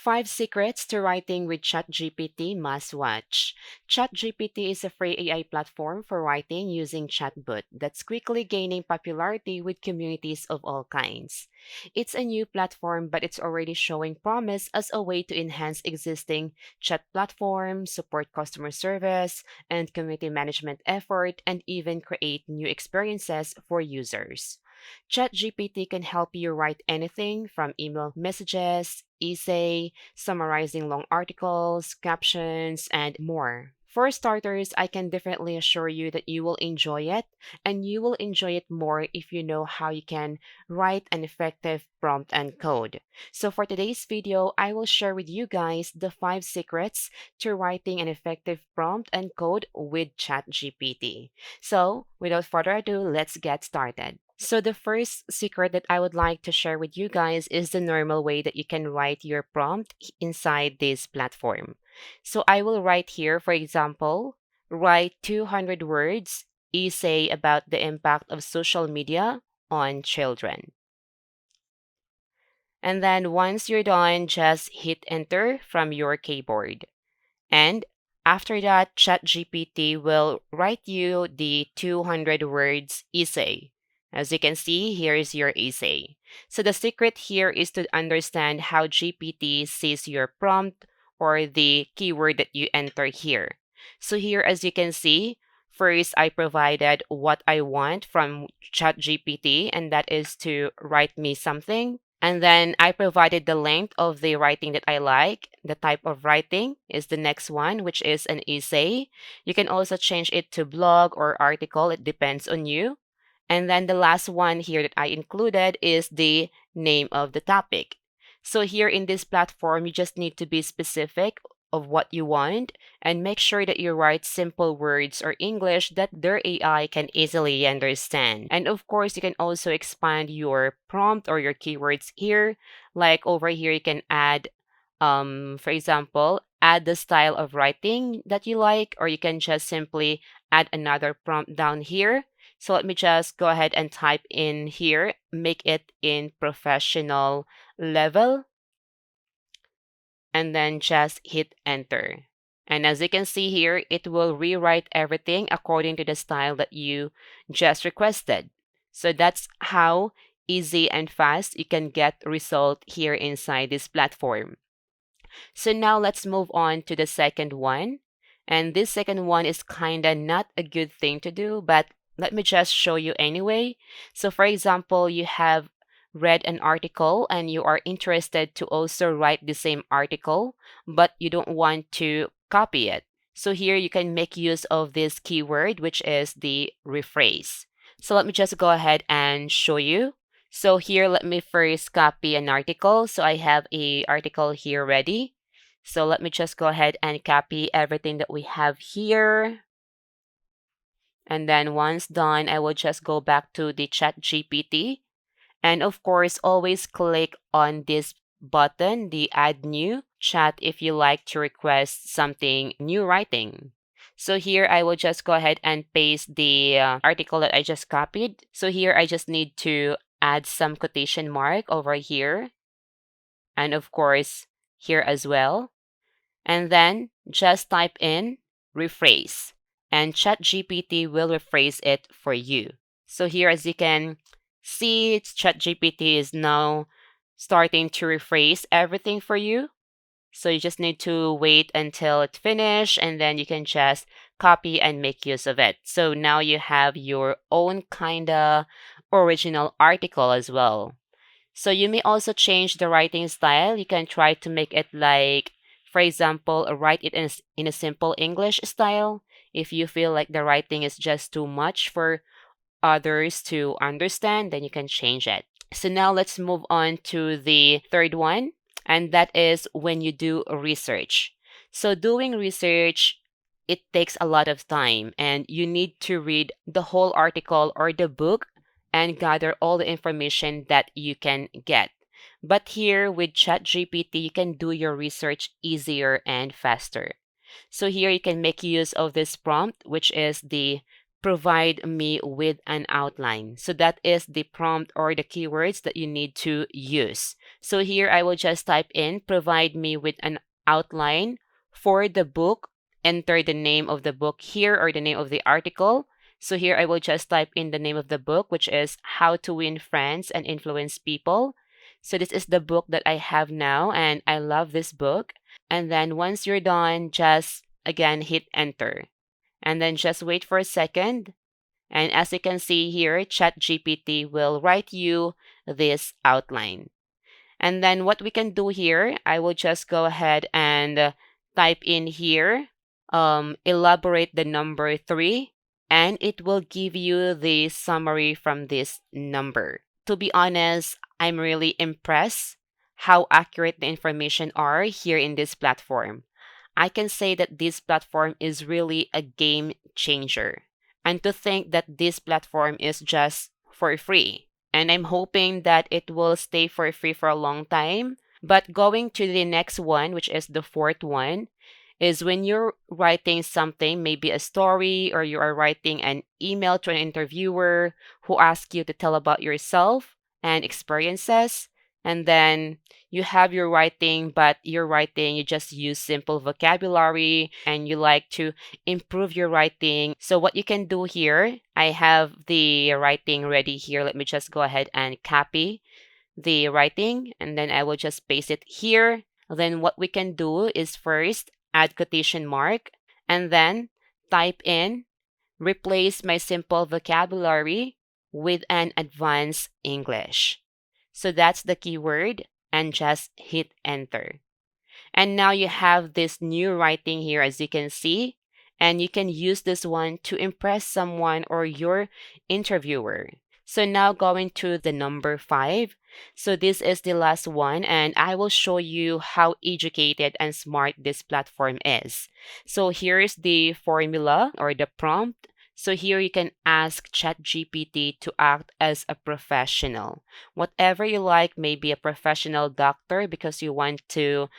5 Secrets to Writing with ChatGPT Must Watch. ChatGPT is a free AI platform for writing using chatbot that's quickly gaining popularity with communities of all kinds. It's a new platform, but it's already showing promise as a way to enhance existing chat platforms, support customer service and community management effort, and even create new experiences for users. ChatGPT can help you write anything from email messages, essay, summarizing long articles, captions, and more. For starters, I can definitely assure you that you will enjoy it, and you will enjoy it more if you know how you can write an effective prompt and code. So, for today's video, I will share with you guys the 5 secrets to writing an effective prompt and code with ChatGPT. So, without further ado, let's get started. So, the first secret that I would like to share with you guys is the normal way that you can write your prompt inside this platform. So, I will write here, for example, write 200 words, essay about the impact of social media on children. And then once you're done, just hit enter from your keyboard. And after that, ChatGPT will write you the 200 words essay. As you can see, here is your essay. So the secret here is to understand how GPT sees your prompt or the keyword that you enter here. So here, as you can see, first I provided what I want from ChatGPT, and that is to write me something. And then I provided the length of the writing that I like. The type of writing is the next one, which is an essay. You can also change it to blog or article. It depends on you. And then the last one here that I included is the name of the topic. So here in this platform, you just need to be specific of what you want and make sure that you write simple words or English that their AI can easily understand. And of course, you can also expand your prompt or your keywords here. Like over here, you can add, for example, add the style of writing that you like, or you can just simply add another prompt down here. So let me just go ahead and type in here, make it in professional level, and then just hit enter. And as you can see here, it will rewrite everything according to the style that you just requested. So that's how easy and fast you can get result here inside this platform. So now let's move on to the second one. And this second one is kinda not a good thing to do, but let me just show you anyway. So for example, you have read an article and you are interested to also write the same article, but you don't want to copy it. So here you can make use of this keyword, which is the rephrase. So let me just go ahead and show you. So here, let me first copy an article. So I have a article here ready. So let me just go ahead and copy everything that we have here. And then once done, I will just go back to the Chat GPT. And of course, always click on this button, the Add New Chat, if you like to request something new writing. So here, I will just go ahead and paste the article that I just copied. So here, I just need to add some quotation mark over here. And of course, here as well. And then just type in rephrase. And ChatGPT will rephrase it for you. So here, as you can see, ChatGPT is now starting to rephrase everything for you. So you just need to wait until it's finished, and then you can just copy and make use of it. So now you have your own kinda original article as well. So you may also change the writing style. You can try to make it like, for example, write it in a simple English style. If you feel like the writing is just too much for others to understand, then you can change it. So now let's move on to the third one, and that is when you do research. So doing research, it takes a lot of time, and you need to read the whole article or the book and gather all the information that you can get. But here with ChatGPT, you can do your research easier and faster. So here you can make use of this prompt, which is the provide me with an outline. So that is the prompt or the keywords that you need to use. So here I will just type in, provide me with an outline for the book, enter the name of the book here or the name of the article. So here I will just type in the name of the book, which is How to Win Friends and Influence People. So this is the book that I have now, and I love this book. And then once you're done, just again hit enter. And then just wait for a second. And as you can see here, Chat GPT will write you this outline. And then what we can do here, I will just go ahead and type in here, elaborate the number 3, and it will give you the summary from this number. To be honest, I'm really impressed how accurate the information are here in this platform. I can say that this platform is really a game changer. And to think that this platform is just for free. And I'm hoping that it will stay for free for a long time. But going to the next one, which is the fourth one, is when you're writing something, maybe a story, or you are writing an email to an interviewer who asks you to tell about yourself and experiences. And then you have your writing, but your writing, you just use simple vocabulary and you like to improve your writing. So what you can do here, I have the writing ready here. Let me just go ahead and copy the writing and then I will just paste it here. Then what we can do is first add quotation mark and then type in, replace my simple vocabulary with an advanced English. So that's the keyword and just hit enter. And now you have this new writing here as you can see, and you can use this one to impress someone or your interviewer. So now going to the number 5. So this is the last one and I will show you how educated and smart this platform is. So here's the formula or the prompt. So here you can ask ChatGPT to act as a professional. Whatever you like, maybe a professional doctor because you want to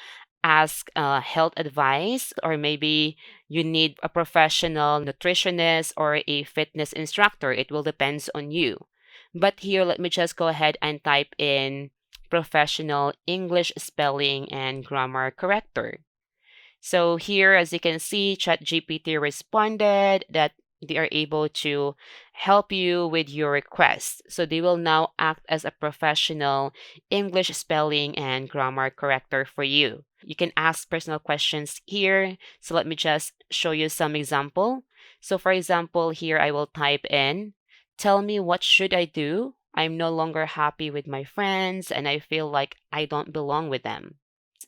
ask health advice, or maybe you need a professional nutritionist or a fitness instructor. It will depends on you. But here, let me just go ahead and type in professional English spelling and grammar corrector. So here, as you can see, ChatGPT responded that they are able to help you with your request. So they will now act as a professional English spelling and grammar corrector for you. You can ask personal questions here. So let me just show you some example. So for example, here I will type in, tell me what should I do? I'm no longer happy with my friends and I feel like I don't belong with them,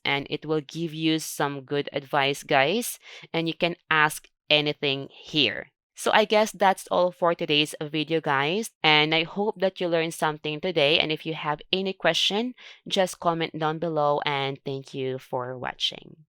and it will give you some good advice, guys. And you can ask anything here. So I guess that's all for today's video, guys. And I hope that you learned something today. And if you have any question, just comment down below. And thank you for watching.